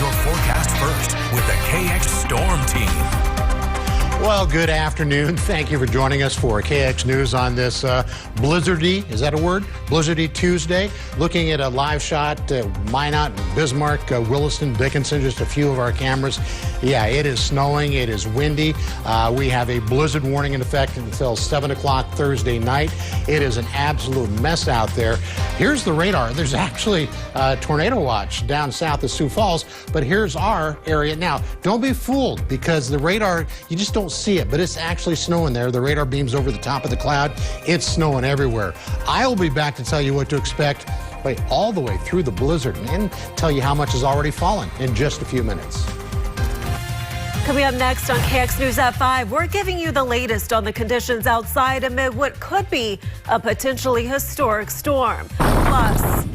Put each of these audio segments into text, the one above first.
your forecast first with the KX Storm Team. Well, good afternoon. Thank you for joining us for KX News on this blizzardy, is that a word? Blizzardy Tuesday. Looking at a live shot, Minot, Bismarck, Williston, Dickinson, just a few of our cameras. Yeah, it is snowing. It is windy. We have a blizzard warning in effect until 7 o'clock Thursday night. It is an absolute mess out there. Here's the radar. There's actually a tornado watch down south of Sioux Falls, but here's our area. Now, don't be fooled because the radar, you just don't see it, but it's actually snowing there. The radar beams over the top of the cloud. It's snowing everywhere. I'll be back to tell you what to expect all the way through the blizzard and tell you how much has already fallen in just a few minutes. Coming up next on KX News at 5, we're giving you the latest on the conditions outside amid what could be a potentially historic storm. Plus,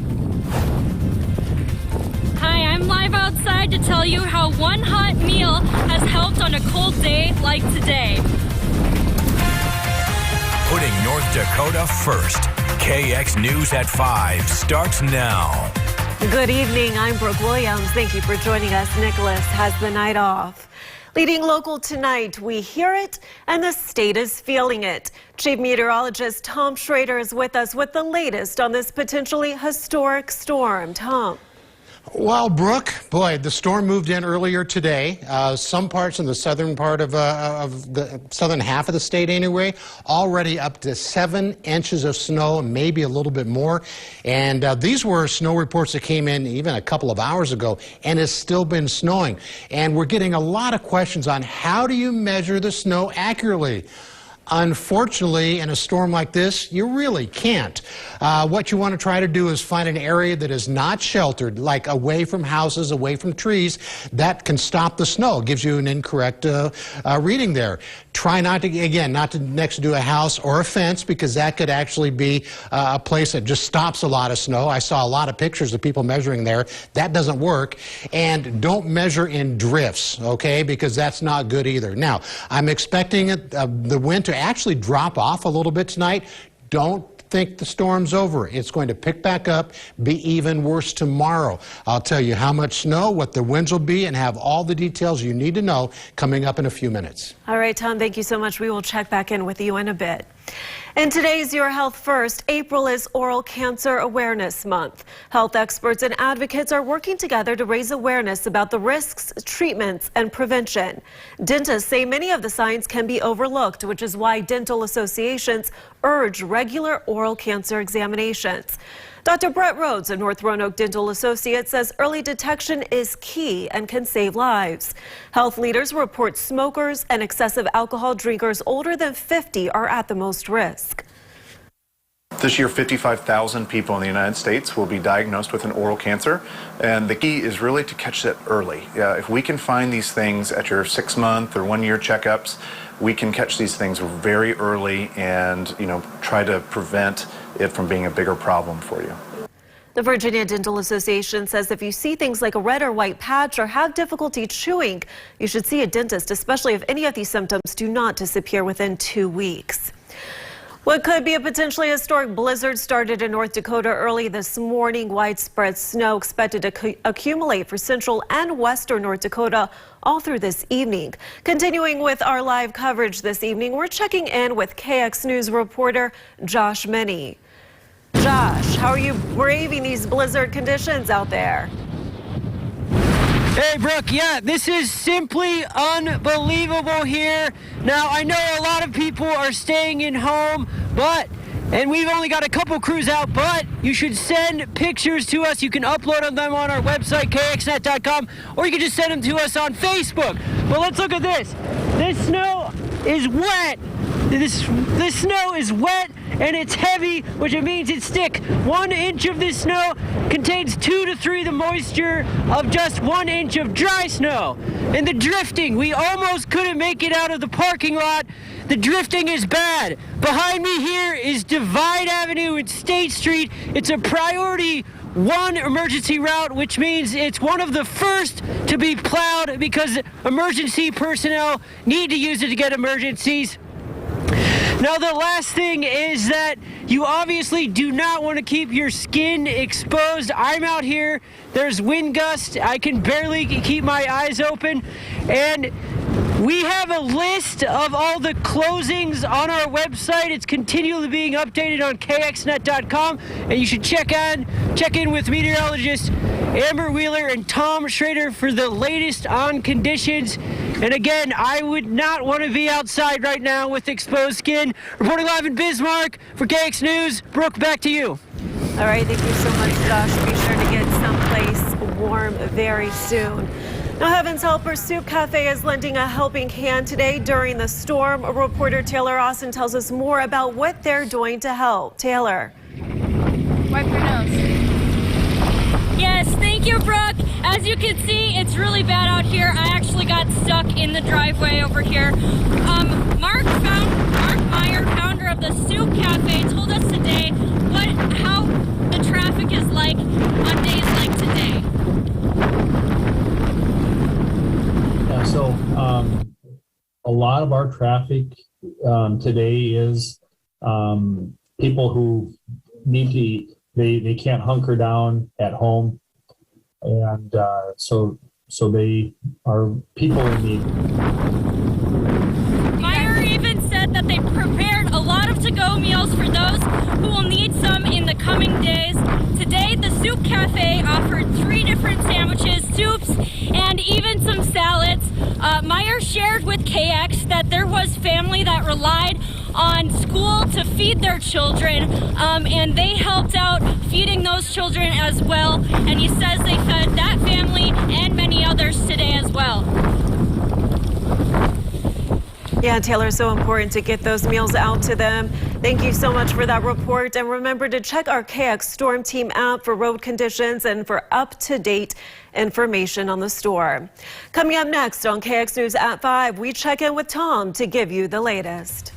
hi, I'm live outside to tell you how one hot meal has helped on a cold day like today. Putting North Dakota first. KX News at 5 starts now. good evening. I'm Brooke Williams. Thank you for joining us. Nicholas has the night off. Leading local tonight, we hear it and the state is feeling it. Chief Meteorologist Tom Schrader is with us with the latest on this potentially historic storm. Tom. Well, Brooke, boy, the storm moved in earlier today. Some parts in the southern part of the southern half of the state anyway, already up to 7 inches of snow, maybe a little bit more. And these were snow reports that came in even a couple of hours ago, and it's still been snowing. And we're getting a lot of questions on how do you measure the snow accurately? Unfortunately, in a storm like this, you really can't. What you want to try to do is find an area that is not sheltered, like away from houses, away from trees, that can stop the snow. It gives you an incorrect reading there. Try not to, again, not to next to a house or a fence, because that could actually be a place that just stops a lot of snow. I saw a lot of pictures of people measuring there. That doesn't work. And don't measure in drifts, okay, because that's not good either. Now, I'm expecting the wind to actually drop off a little bit tonight. Don't think the storm's over. It's going to pick back up, be even worse tomorrow. I'll tell you how much snow, what the winds will be, and have all the details you need to know coming up in a few minutes. All right, Tom, thank you so much. We will check back in with you in a bit. In today's Your Health First, April is Oral Cancer Awareness Month. Health experts and advocates are working together to raise awareness about the risks, treatments, and prevention. Dentists say many of the signs can be overlooked, which is why dental associations urge regular oral cancer examinations. Dr. Brett Rhodes of North Roanoke Dental Associates says early detection is key and can save lives. Health leaders report smokers and excessive alcohol drinkers older than 50 are at the most risk. This year, 55,000 people in the United States will be diagnosed with an oral cancer, and the key is really to catch it early. If we can find these things at your 6-month or 1-year checkups, we can catch these things very early and, try to prevent it from being a bigger problem for you. The Virginia Dental Association says if you see things like a red or white patch or have difficulty chewing, you should see a dentist, especially if any of these symptoms do not disappear within 2 weeks. What could be a potentially historic blizzard started in North Dakota early this morning. Widespread snow expected to accumulate for central and western North Dakota all through this evening. Continuing with our live coverage this evening, we're checking in with KX News reporter Josh Minnie. Josh, how are you braving these blizzard conditions out there? Hey, Brooke, yeah, this is simply unbelievable here. Now, I know a lot of people are staying in home, and we've only got a couple crews out, but you should send pictures to us. You can upload them on our website, kxnet.com, or you can just send them to us on Facebook. But let's look at this. This snow is wet. This snow is wet and it's heavy, which means it's thick. 1 inch of this snow contains 2 to 3 the moisture of just 1 inch of dry snow. And the drifting, we almost couldn't make it out of the parking lot. The drifting is bad. Behind me here is Divide Avenue and State Street. It's a priority 1 emergency route, which means it's one of the first to be plowed because emergency personnel need to use it to get emergencies. Now, the last thing is that you obviously do not want to keep your skin exposed. I'm out here. There's wind gusts. I can barely keep my eyes open. And we have a list of all the closings on our website. It's continually being updated on kxnet.com, and you should check in with meteorologists Amber Wheeler and Tom Schrader for the latest on conditions. And again, I would not want to be outside right now with exposed skin. Reporting live in Bismarck for KX News, Brooke, back to you. All right, thank you so much, Josh. Be sure to get someplace warm very soon. Now, Heaven's Helper Soup Cafe is lending a helping hand today during the storm. Reporter Taylor Austin tells us more about what they're doing to help. Taylor. Wipe your nose. Yes, thank you, Brooke. As you can see, it's really bad out here. I actually got stuck in the driveway over here. Mark Meyer, founder of the Soup Cafe, told us today how the traffic is like on days like today. Yeah, so a lot of our traffic today is people who need to eat. They can't hunker down at home, and so they are people in need. Meyer even said that they prepared a lot of to-go meals for those who will need some in the coming days. Today, the Soup Cafe offered 3 different sandwiches, soups, and even some salads. Meyer shared with KX that there was family that relied on school to feed their children, and they helped out feeding those children as well. And he says they fed that family and many others today as well. Yeah, Taylor, so important to get those meals out to them. Thank you so much for that report. And remember to check our KX Storm Team app for road conditions and for up-to-date information on the storm. Coming up next on KX News at 5, we check in with Tom to give you the latest.